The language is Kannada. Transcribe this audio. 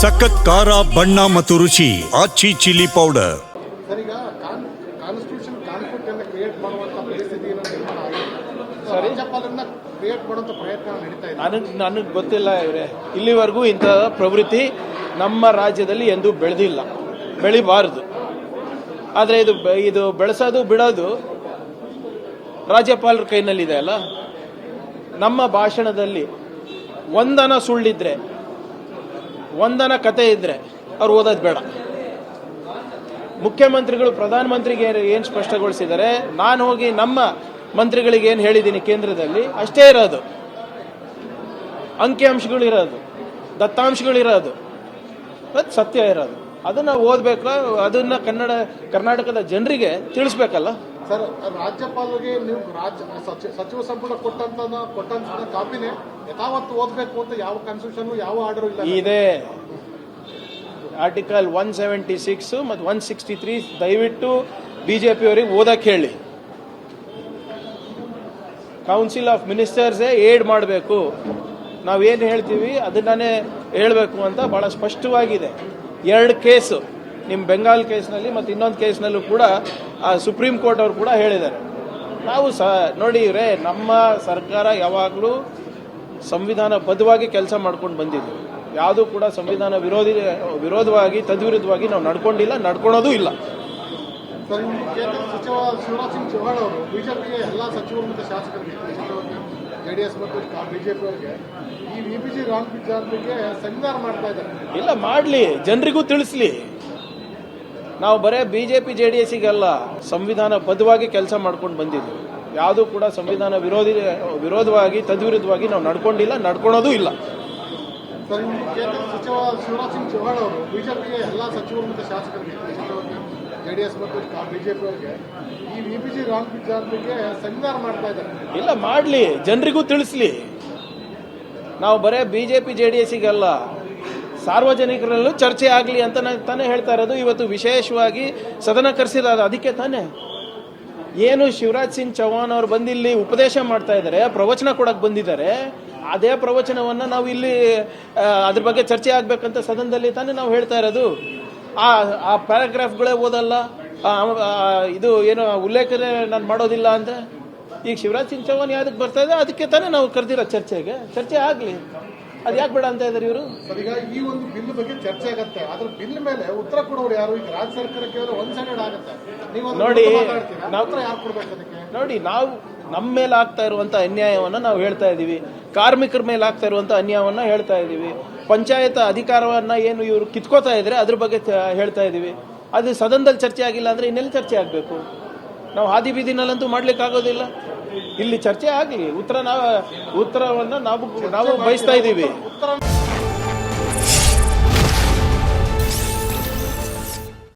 ಸಖತ್ ಖಾರ ಬಣ್ಣ ಮತ್ತು ರುಚಿ ಆಚಿ ಚಿಲ್ಲಿ ಪೌಡರ್. ಸರ್, ಈಗ ಕಾನ್ಸ್ಟಿಟ್ಯೂಷನ್ ಕಾನ್ಫ್ಲಿಕ್ಟ್ ಅನ್ನು ಕ್ರಿಯೇಟ್ ಮಾಡುವಂತ ಪರಿಸ್ಥಿತಿ ನಿರ್ಮಾಣ ಆಗಿದೆ. ರಾಜ್ಯಪಾಲರನ್ನ ಕ್ರಿಯೇಟ್ ಮಾಡುವಂತ ಪ್ರಯತ್ನ ನಡೀತಾ ಇದೆ. ನನಗೆ ಗೊತ್ತಿಲ್ಲ ಇವರೇ, ಇಲ್ಲಿವರೆಗೂ ಇಂಥ ಪ್ರವೃತ್ತಿ ನಮ್ಮ ರಾಜ್ಯದಲ್ಲಿ ಎಂದೂ ಬೆಳೆದಿಲ್ಲ, ಬೆಳಿಬಾರದು. ಆದರೆ ಇದು ಬೆಳೆಸೋದು ಬಿಡೋದು ರಾಜ್ಯಪಾಲರ ಕೈನಲ್ಲಿದೆ ಅಲ್ಲ. ನಮ್ಮ ಭಾಷಣದಲ್ಲಿ ಒಂದನ ಸುಳ್ಳಿದ್ರೆ, ಒಂದನ ಕತೆ ಇದ್ರೆ ಅವ್ರು ಓದೋದು ಬೇಡ. ಮುಖ್ಯಮಂತ್ರಿಗಳು ಪ್ರಧಾನಮಂತ್ರಿಗೆ ಏನು ಸ್ಪಷ್ಟಗೊಳಿಸಿದ್ದಾರೆ, ನಾನು ಹೋಗಿ ನಮ್ಮ ಮಂತ್ರಿಗಳಿಗೆ ಏನು ಹೇಳಿದ್ದೀನಿ ಕೇಂದ್ರದಲ್ಲಿ ಅಷ್ಟೇ ಇರೋದು. ಅಂಕಿಅಂಶಗಳಿರೋದು, ದತ್ತಾಂಶಗಳಿರೋದು, ಅದು ಸತ್ಯ ಇರೋದು. ಅದನ್ನ ಓದಬೇಕು, ಅದನ್ನ ಕರ್ನಾಟಕದ ಜನರಿಗೆ ತಿಳಿಸ್ಬೇಕಲ್ಲ. ಸರ್, ರಾಜ್ಯಪಾಲರಿಗೆ ನೀವು ಸಚಿವ ಸಂಪುಟ ಕೊಟ್ಟಂತ ಕಾಪಿನೇ ಯಥಾವತ್ತು ಓದಬೇಕು ಅಂತ ಯಾವ ಕಾನ್ಸ್ಟಿಟ್ಯೂಷನ್ ಯಾವ ಆರ್ಡರ್ ಇಲ್ಲ ಇದೆ. ಆರ್ಟಿಕಲ್ 176 ಮತ್ತು 163 ದಯವಿಟ್ಟು ಬಿಜೆಪಿ ಅವರಿಗೆ ಓದಕ್ಕೆ ಹೇಳಿ. ಕೌನ್ಸಿಲ್ ಆಫ್ ಮಿನಿಸ್ಟರ್ಸೇ ಏಡ್ ಮಾಡಬೇಕು, ನಾವೇನು ಹೇಳ್ತೀವಿ ಅದನ್ನೇ ಹೇಳಬೇಕು ಅಂತ ಬಹಳ ಸ್ಪಷ್ಟವಾಗಿದೆ. 2 ಕೇಸು, ನಿಮ್ಮ ಬೆಂಗಾಲ್ ಕೇಸ್ನಲ್ಲಿ ಮತ್ತು ಇನ್ನೊಂದು ಕೇಸ್ನಲ್ಲೂ ಕೂಡ ಸುಪ್ರೀಂ ಕೋರ್ಟ್ ಅವರು ಕೂಡ ಹೇಳಿದ್ದಾರೆ. ನಾವು ನೋಡಿ ಇವರೇ, ನಮ್ಮ ಸರ್ಕಾರ ಯಾವಾಗಲೂ ಸಂವಿಧಾನಬದ್ಧವಾಗಿ ಕೆಲಸ ಮಾಡ್ಕೊಂಡು ಬಂದಿದ್ದೀವಿ. ಯಾವುದೂ ಕೂಡ ಸಂವಿಧಾನ ವಿರೋಧವಾಗಿ ತದ್ವಿರುದ್ಧವಾಗಿ ನಾವು ನಡ್ಕೊಂಡಿಲ್ಲ, ನಡ್ಕೊಳೋದು ಇಲ್ಲ. ಸರ್, ಕೇಂದ್ರ ಸಚಿವ ಶಿವರಾಜ್ ಸಿಂಗ್ ಚೌಹಾಣ್ ಅವರು ಬಿಜೆಪಿಗೆ ಎಲ್ಲ ಸಚಿವರು ಮತ್ತು ಶಾಸಕರಿಗೆ, ಜೆಡಿಎಸ್ ಮತ್ತು ಬಿಜೆಪಿ ಅವರಿಗೆ ಈ ವಿಬಿಜಿ ರಾಮ್ ವಿಚಾರಕ್ಕೆ ಸಂವಿಧಾನ ಮಾಡ್ತಾ ಇದ್ದಾರೆ. ಇಲ್ಲ, ಮಾಡಲಿ, ಜನರಿಗೂ ತಿಳಿಸ್ಲಿ. ನಾವು ಬರೇ ಬಿಜೆಪಿ ಜೆಡಿಎಸ್ಸಿಗೆಲ್ಲ ಸಂವಿಧಾನಬದ್ಧವಾಗಿ ಕೆಲಸ ಮಾಡ್ಕೊಂಡು ಬಂದಿದ್ದೀವಿ. ಯಾವುದೂ ಕೂಡ ಸಂವಿಧಾನ ವಿರೋಧವಾಗಿ ತದ್ವಿರುದ್ಧವಾಗಿ ನಾವು ನಡ್ಕೊಂಡಿಲ್ಲ, ನಡ್ಕೊಳೋದು ಇಲ್ಲ. ಸರ್, ಕೇಂದ್ರ ಸಚಿವ ಶಿವರಾಜ್ ಸಿಂಗ್ ಚೌಹಾಣ್ ಅವರು ಬಿಜೆಪಿಗೆ ಎಲ್ಲ ಸಚಿವರು ಮತ್ತು ಶಾಸಕರಿಗೆ, ಜೆಡಿಎಸ್ ಮತ್ತು ಬಿಜೆಪಿ ಅವರಿಗೆ ಈ ವಿಬಿಜಿ ರಾಮ್ ವಿಚಾರಕ್ಕೆ ಸಂವಿಧಾನ ಮಾಡ್ತಾ ಇದ್ದಾರೆ. ಇಲ್ಲ, ಮಾಡಲಿ, ಜನರಿಗೂ ತಿಳಿಸ್ಲಿ. ನಾವು ಬರೇ ಬಿಜೆಪಿ ಜೆಡಿಎಸ್ಸಿಗೆಲ್ಲ ಸಾರ್ವಜನಿಕರಲ್ಲೂ ಚರ್ಚೆ ಆಗಲಿ ಅಂತ ತಾನೇ ಹೇಳ್ತಾ ಇರೋದು. ಇವತ್ತು ವಿಶೇಷವಾಗಿ ಸದನ ಕರೆಸಿರೋದು ಅದಕ್ಕೆ ತಾನೇ. ಏನು ಶಿವರಾಜ್ ಸಿಂಗ್ ಚೌಹಾಣ್ ಅವರು ಬಂದಿಲ್ಲಿ ಉಪದೇಶ ಮಾಡ್ತಾ ಇದ್ದಾರೆ, ಪ್ರವಚನ ಕೊಡಕ್ಕೆ ಬಂದಿದ್ದಾರೆ. ಅದೇ ಪ್ರವಚನವನ್ನ ನಾವು ಇಲ್ಲಿ ಅದ್ರ ಬಗ್ಗೆ ಚರ್ಚೆ ಆಗ್ಬೇಕಂತ ಸದನದಲ್ಲಿ ತಾನೇ ನಾವು ಹೇಳ್ತಾ ಇರೋದು. ಆ ಪ್ಯಾರಾಗ್ರಾಫ್ಗಳೇ ಓದಲ್ಲ, ಇದು ಏನು ಉಲ್ಲೇಖನೆ ನಾನು ಮಾಡೋದಿಲ್ಲ ಅಂತ. ಈಗ ಶಿವರಾಜ್ ಸಿಂಗ್ ಚೌಹಾಣ್ ಯಾವ್ದಕ್ಕೆ ಬರ್ತಾ ಇದೆ, ಅದಕ್ಕೆ ತಾನೇ ನಾವು ಕರೆದಿರೋ ಚರ್ಚೆಗೆ. ಚರ್ಚೆ ಆಗಲಿ, ಅದು ಯಾಕೆ ಬೇಡ ಅಂತ ಇದ್ದಾರೆ ಇವರು. ಈಗ ಈ ಒಂದು ಬಿಲ್ ಬಗ್ಗೆ ಚರ್ಚೆ ಆಗುತ್ತೆ, ಅದ್ರ ಬಿಲ್ ಮೇಲೆ ಉತ್ತರ ಕೊಡೋರು ಯಾರು? ಈಗ ರಾಜ್ಯ ಸರ್ಕಾರ ಕೇವಲ ಒನ್ ಸೈಡೆಡ್ ಆಗುತ್ತೆ. ನೋಡಿ, ಯಾರು ಕೊಡ್ಬೇಕು ಅದಕ್ಕೆ? ನೋಡಿ, ನಾವು ನಮ್ಮ ಮೇಲೆ ಆಗ್ತಾ ಇರುವಂತ ಅನ್ಯಾಯವನ್ನ ನಾವು ಹೇಳ್ತಾ ಇದೀವಿ. ಕಾರ್ಮಿಕರ ಮೇಲೆ ಆಗ್ತಾ ಇರುವಂತ ಅನ್ಯಾಯವನ್ನ ಹೇಳ್ತಾ ಇದೀವಿ. ಪಂಚಾಯತ್ ಅಧಿಕಾರವನ್ನ ಏನು ಇವರು ಕಿತ್ಕೋತಾ ಇದ್ರೆ ಅದ್ರ ಬಗ್ಗೆ ಹೇಳ್ತಾ ಇದೀವಿ. ಅದು ಸದನದಲ್ಲಿ ಚರ್ಚೆ ಆಗಿಲ್ಲ ಅಂದ್ರೆ ಇನ್ನೆಲ್ಲಿ ಚರ್ಚೆ ಆಗ್ಬೇಕು? ನಾವು ಹಾದಿ ಬೀದಿನಲ್ಲಂತೂ ಮಾಡ್ಲಿಕ್ಕೆ ಆಗೋದಿಲ್ಲ. ಇಲ್ಲಿ ಚರ್ಚೆ ಆಗಲಿ, ಉತ್ತರವನ್ನ ನಾವು ಬಯಸ್ತಾ ಇದೀವಿ.